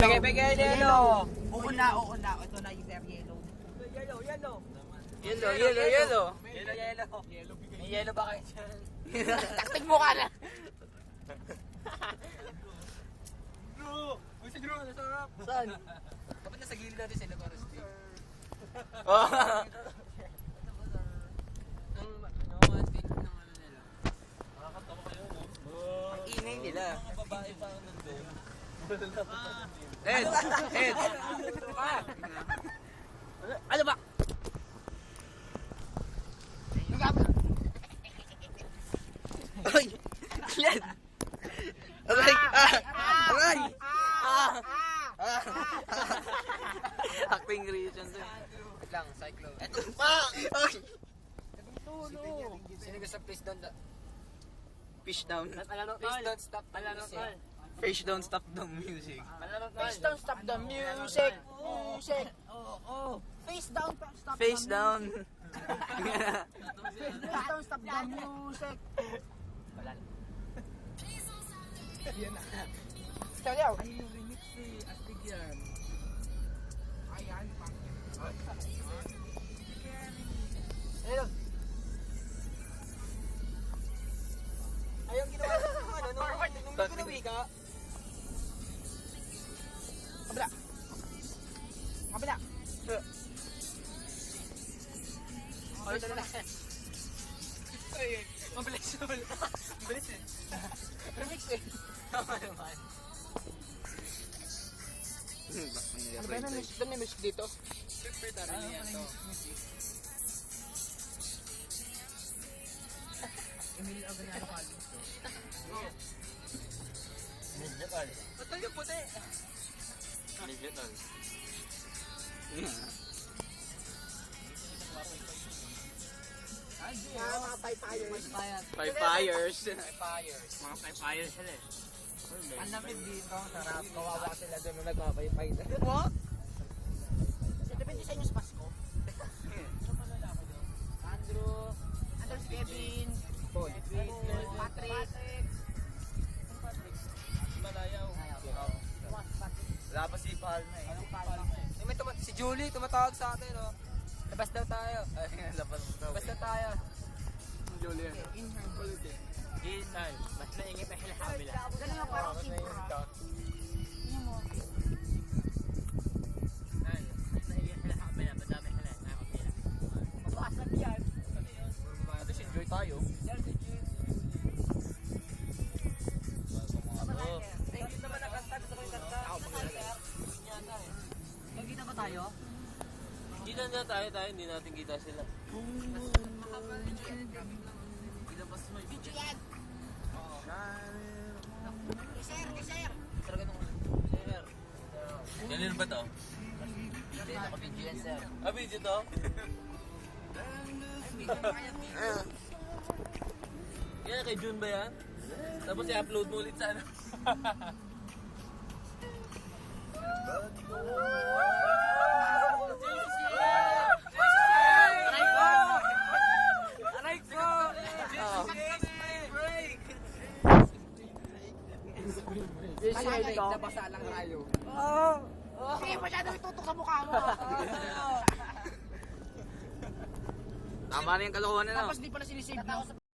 Peke yellow. Oo na. Ito na yung yellow. Yellow. May yellow ba kayo dyan? Taktig mo ka na. Drew! Uy, si Drew, nasarap. Saan? Dapat nasa gilid natin sila para sa team. Ang ingay nila. Mga babae pa ang nandun. Ed! Ano ba? Ay! Yan! Aray! Aray! Acting reason to. Wait lang, cyclone. Ito pa! Ay! Sino gusto please don't... Fish down. Please don't stop the music. Fish don't stop the music. Face down, stop the music. Face down, stop Face down. Face down, stop the music. Kalyaw. Ay, yung remix eh. Astig yan. Ayan. Ayun. Ayun, ginawa ko nung ano, nung ginawi ka. Kabila. Kabila. Ay, dala. Ay, mabilis. Mabilis eh. Remix eh. Tama naman. Ano ba yung music? May music dito? Siyempre, tarali yan to. Emilio Aguinaldo Collins. Digital. Ba't yung puti? Digital. Mga pipires. Five fires. Fires. Mga five fires sila eh. Ang lamig dito, sarap. Kawawa sila doon nung nagpapaypay. What? Kasi depende sa inyo sa Pasko. Andrew, Kevin, Paul. Patrick. Malayaw. Wala pa si Palma eh. Anong palma? May si Julie tumatawag sa atin, no? Labas daw tayo. Ay, labas daw tayo. Julie. In her birthday. Ginal. Mas naingit na sila kabila. Ganun yung parang sipra. Tingnan mo. Ay, mas naingit sila kabila. Madami sila. Nakakabila. Mabasag yan. Tapos enjoy tayo. Thank you naman ang kanta. Gusto ko yung kanta. Ako maglalagay. Magkita ba tayo? Kita na tayo, hindi natin kita sila. Ilabas mo yung Video yan. I-share. Talaga nung sir. Ganun ba to? Hindi, naka-video yan, sir. Ah, video to? Yan, kay June ba yan? Tapos i-upload mo ulit sa ano? Aray ko! Break! Break. Nabasa lang tayo. Sige, masyadong itutok sa mukha mo. Tama na yung kalokohan na, no? Tapos di pala sinisave mo.